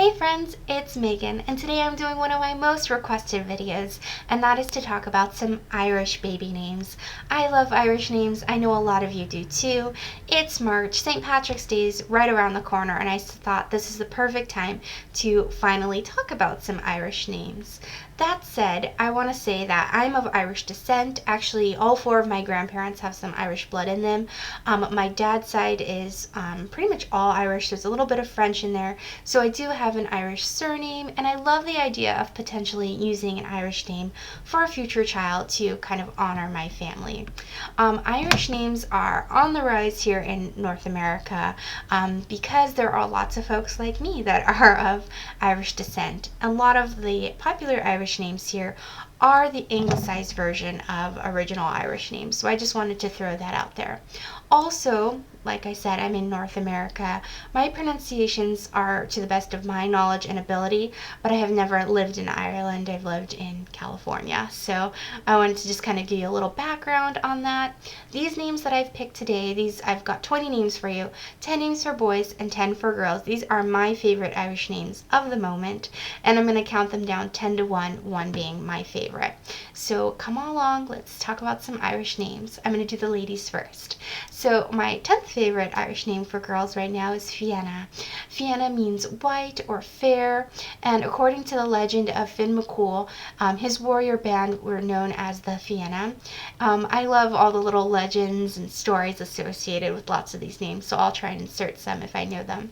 Hey friends, it's Megan, and today I'm doing one of my most requested videos, and that is to talk about some Irish baby names. I love Irish names. I know a lot of you do too. It's March, St. Patrick's Day is right around the corner, and I thought this is the perfect time to finally talk about some Irish names. That said, I want to say that I'm of Irish descent. Actually, all four of my grandparents have some Irish blood in them. My dad's side is pretty much all Irish. There's a little bit of French in there. So I do have an Irish surname, and I love the idea of potentially using an Irish name for a future child to kind of honor my family. Irish names are on the rise here in North America because there are lots of folks like me that are of Irish descent. A lot of the popular Irish names here are the anglicized version of original Irish names, so I just wanted to throw that out there. Also, like I said, I'm in North America. My pronunciations are to the best of my knowledge and ability, but I have never lived in Ireland. I've lived in California, so I wanted to just kind of give you a little background on that. These names that I've picked today, I've got 20 names for you, 10 names for boys and 10 for girls. These are my favorite Irish names of the moment, and I'm going to count them down 10 to 1, 1 being my favorite. So come on along, let's talk about some Irish names. I'm going to do the ladies first. So my 10th favorite Irish name for girls right now is Fianna. Fianna means white or fair, and according to the legend of Fionn McCool, his warrior band were known as the Fianna. I love all the little legends and stories associated with lots of these names, so I'll try and insert some if I know them.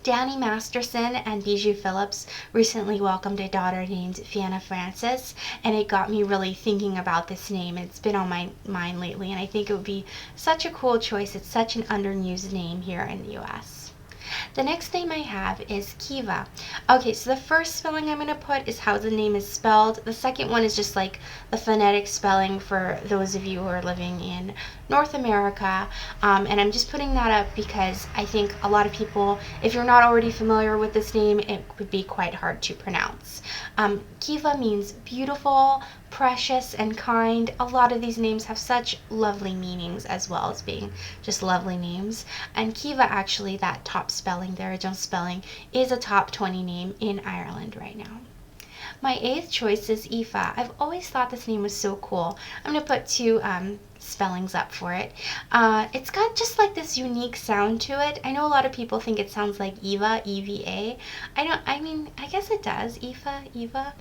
Danny Masterson and Bijou Phillips recently welcomed a daughter named Fianna Frances, and it got me really thinking about this name. It's been on my mind lately, and I think it would be such a cool choice. It's such an underused name here in the US. The next name I have is Keeva. Okay, so the first spelling I'm going to put is how the name is spelled. The second one is just like the phonetic spelling for those of you who are living in North America. And I'm just putting that up because I think a lot of people, if you're not already familiar with this name, it would be quite hard to pronounce. Keeva means beautiful, precious, and kind. A lot of these names have such lovely meanings as well as being just lovely names. And Keeva, actually, that top spelling, the original spelling, is a top 20 name in Ireland right now. My 8th choice is Aoife. I've always thought this name was so cool. I'm going to put two spellings up for it. It's got just like this unique sound to it. I know a lot of people think it sounds like Eva, E-V-A. I guess it does, Aoife, Eva,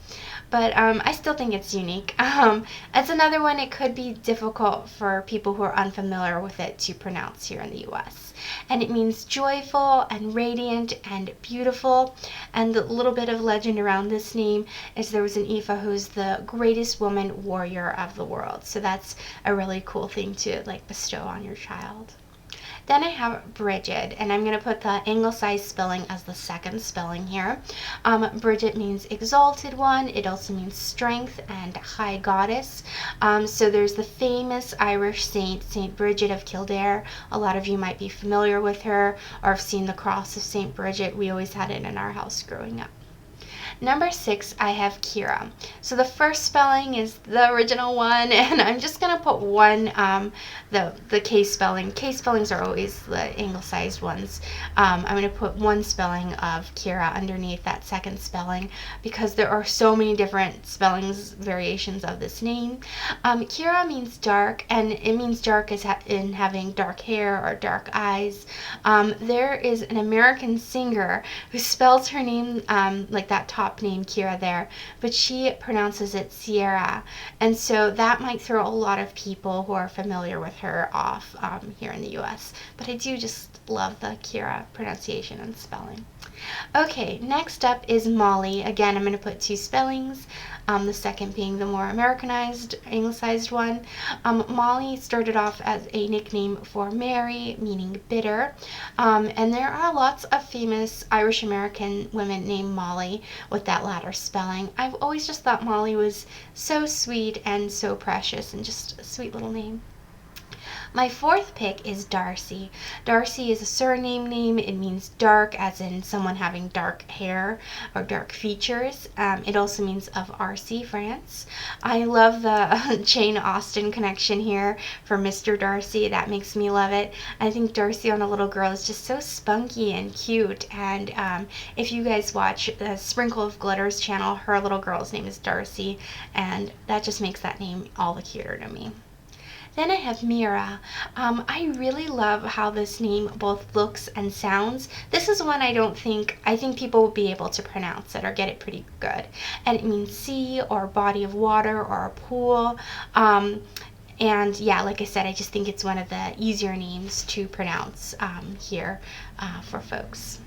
but I still think it's unique. It's another one. It could be difficult for people who are unfamiliar with it to pronounce here in the US. And it means joyful and radiant and beautiful. And the little bit of legend around this name is there was an Aoife who's the greatest woman warrior of the world. So that's a really cool thing to bestow on your child. Then I have Brigid, and I'm going to put the anglicized spelling as the second spelling here. Bridget means exalted one. It also means strength and high goddess. So there's the famous Irish saint, Saint Bridget of Kildare. A lot of you might be familiar with her or have seen the cross of Saint Bridget. We always had it in our house growing up. Number 6, I have Ciara. So the first spelling is the original one, and I'm just going to put one, the case spelling. Case spellings are always the anglicized ones. I'm going to put one spelling of Ciara underneath that second spelling because there are so many different spellings, variations of this name. Ciara means dark, and it means dark as in having dark hair or dark eyes. There is an American singer who spells her name like that top name Ciara there, but she pronounces it Ciara, and so that might throw a lot of people who are familiar with her off here in the US, but I do just love the Ciara pronunciation and spelling. Okay, next up is Molly. Again, I'm going to put two spellings, the second being the more Americanized, anglicized one. Molly started off as a nickname for Mary, meaning bitter, and there are lots of famous Irish American women named Molly with that latter spelling. I've always just thought Molly was so sweet and so precious and just a sweet little name. My fourth pick is Darcy. Darcy is a surname name. It means dark, as in someone having dark hair or dark features. It also means of Arcy, France. I love the Jane Austen connection here for Mr. Darcy. That makes me love it. I think Darcy on a little girl is just so spunky and cute. And if you guys watch Sprinkle of Glitter's channel, her little girl's name is Darcy. And that just makes that name all the cuter to me. Then I have Meara. I really love how this name both looks and sounds. This is one I think people will be able to pronounce it or get it pretty good. And it means sea or body of water or a pool. And yeah, like I said, I just think it's one of the easier names to pronounce here for folks.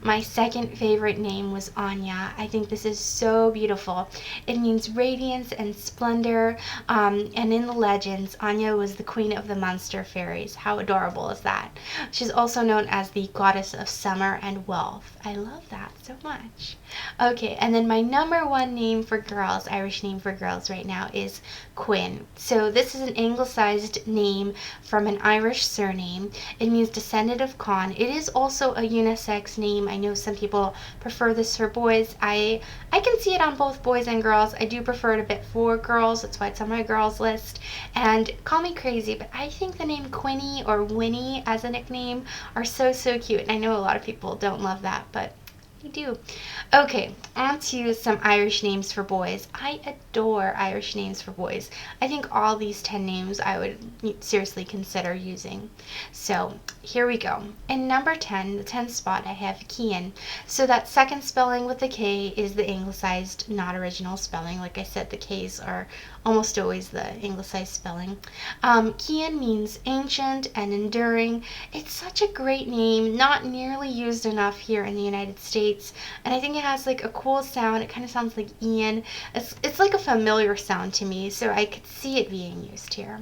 My second favorite name was Áine. I think this is so beautiful. It means radiance and splendor. And in the legends, Áine was the queen of the Munster fairies. How adorable is that? She's also known as the goddess of summer and wealth. I love that so much. Okay, and then my number one name for girls, Irish name for girls right now, is Quinn. So this is an anglicized name from an Irish surname. It means descendant of Con. It is also a unisex name. I know some people prefer this for boys. I can see it on both boys and girls. I do prefer it a bit for girls. That's why it's on my girls list. And call me crazy, but I think the name Quinny or Winnie as a nickname are so cute. And I know a lot of people don't love that, but I do. Okay, on to some Irish names for boys. I adore Irish names for boys. I think all these 10 names I would seriously consider using. So here we go. In number 10, the 10th spot, I have Kian. So that second spelling with the K is the anglicized, not original spelling. Like I said, the K's are almost always the anglicized spelling. Kian means ancient and enduring. It's such a great name, not nearly used enough here in the United States. And I think it has like a cool sound. It kind of sounds like Ian. It's like a familiar sound to me, so I could see it being used here.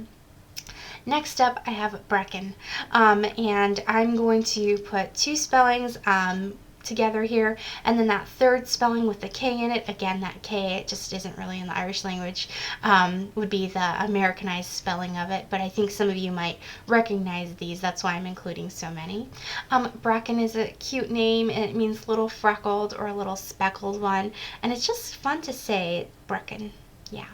Next up, I have Breccan, and I'm going to put two spellings together here, and then that third spelling with the K in it, again that K, it just isn't really in the Irish language, would be the Americanized spelling of it, but I think some of you might recognize these, that's why I'm including so many. Breccan is a cute name, and it means little freckled or a little speckled one, and it's just fun to say, Breccan, yeah.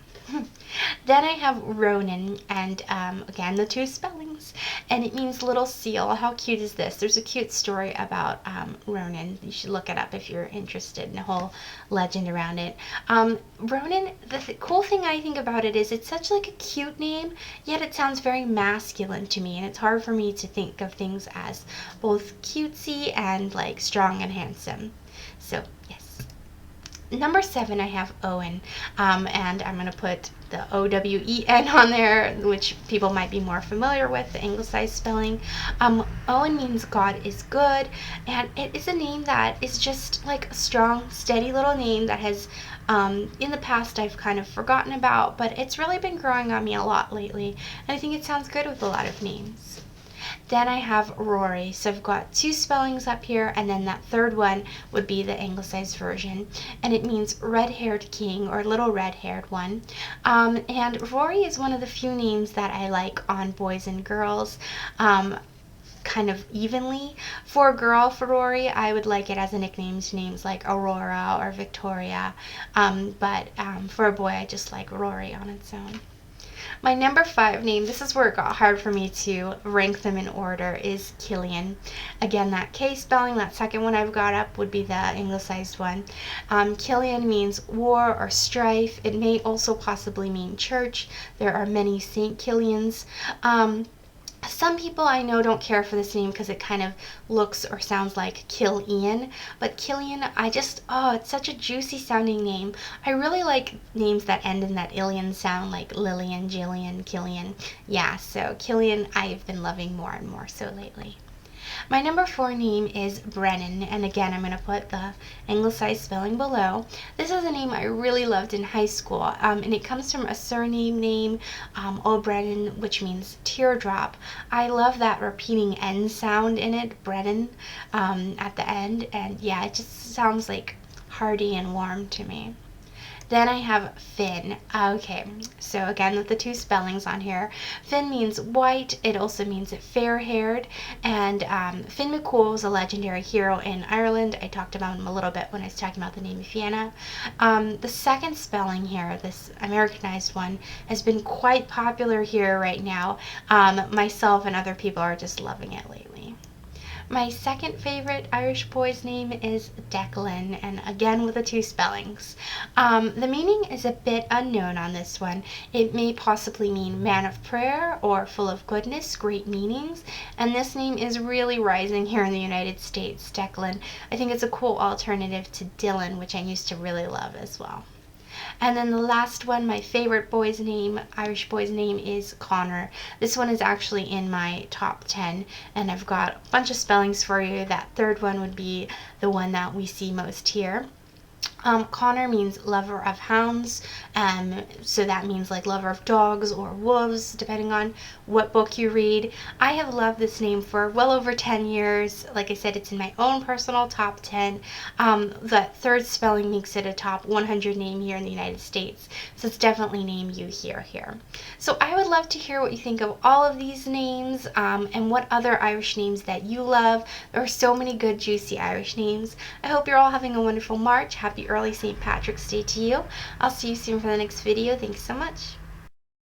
Then I have Ronan, and again the two spellings, and it means little seal. How cute is this? There's a cute story about Ronan. You should look it up if you're interested in the whole legend around it. Ronan, the cool thing I think about it is it's such like a cute name, yet it sounds very masculine to me, and it's hard for me to think of things as both cutesy and like strong and handsome. So yes. Number 7, I have Owen, and I'm going to put the O-W-E-N on there, which people might be more familiar with, the anglicized spelling. Owen means God is good, and it is a name that is just like a strong, steady little name that has, in the past, I've kind of forgotten about, but it's really been growing on me a lot lately, and I think it sounds good with a lot of names. Then I have Rory, so I've got two spellings up here, and then that third one would be the anglicized version, and it means red-haired king or little red-haired one. And Rory is one of the few names that I like on boys and girls, kind of evenly. For a girl, for Rory, I would like it as a nickname to names like Aurora or Victoria, but for a boy, I just like Rory on its own. My number 5 name, this is where it got hard for me to rank them in order, is Killian. Again, that K spelling, that second one I've got up would be the anglicized one. Killian means war or strife. It may also possibly mean church. There are many Saint Killians. Some people I know don't care for this name because it kind of looks or sounds like Killian, but Killian, it's such a juicy sounding name. I really like names that end in that Ilian sound, like Lillian, Jillian, Killian. Yeah, so Killian I've been loving more and more so lately. My number 4 name is Brennan, and again I'm going to put the anglicized spelling below. This is a name I really loved in high school, and it comes from a surname name, Brennan, which means teardrop. I love that repeating N sound in it, Brennan, at the end, and yeah, it just sounds like hearty and warm to me. Then I have Finn. Okay, so again with the two spellings on here. Finn means white. It also means fair-haired. And Finn McCool was a legendary hero in Ireland. I talked about him a little bit when I was talking about the name of Fianna. The second spelling here, this Americanized one, has been quite popular here right now. Myself and other people are just loving it lately. My second favorite Irish boy's name is Declan, and again with the two spellings. The meaning is a bit unknown on this one. It may possibly mean man of prayer or full of goodness, great meanings, and this name is really rising here in the United States, Declan. I think it's a cool alternative to Dylan, which I used to really love as well. And then the last one, my favorite boy's name, Irish boy's name, is Connor. This one is actually in my top 10, and I've got a bunch of spellings for you. That third one would be the one that we see most here. Connor means lover of hounds, so that means like lover of dogs or wolves, depending on what book you read. I have loved this name for well over 10 years. Like I said, it's in my own personal top 10. The third spelling makes it a top 100 name here in the United States, so it's definitely name you hear here. So I would love to hear what you think of all of these names, and what other Irish names that you love. There are so many good, juicy Irish names. I hope you're all having a wonderful March. Happy early St. Patrick's Day to you. I'll see you soon for the next video. Thanks so much.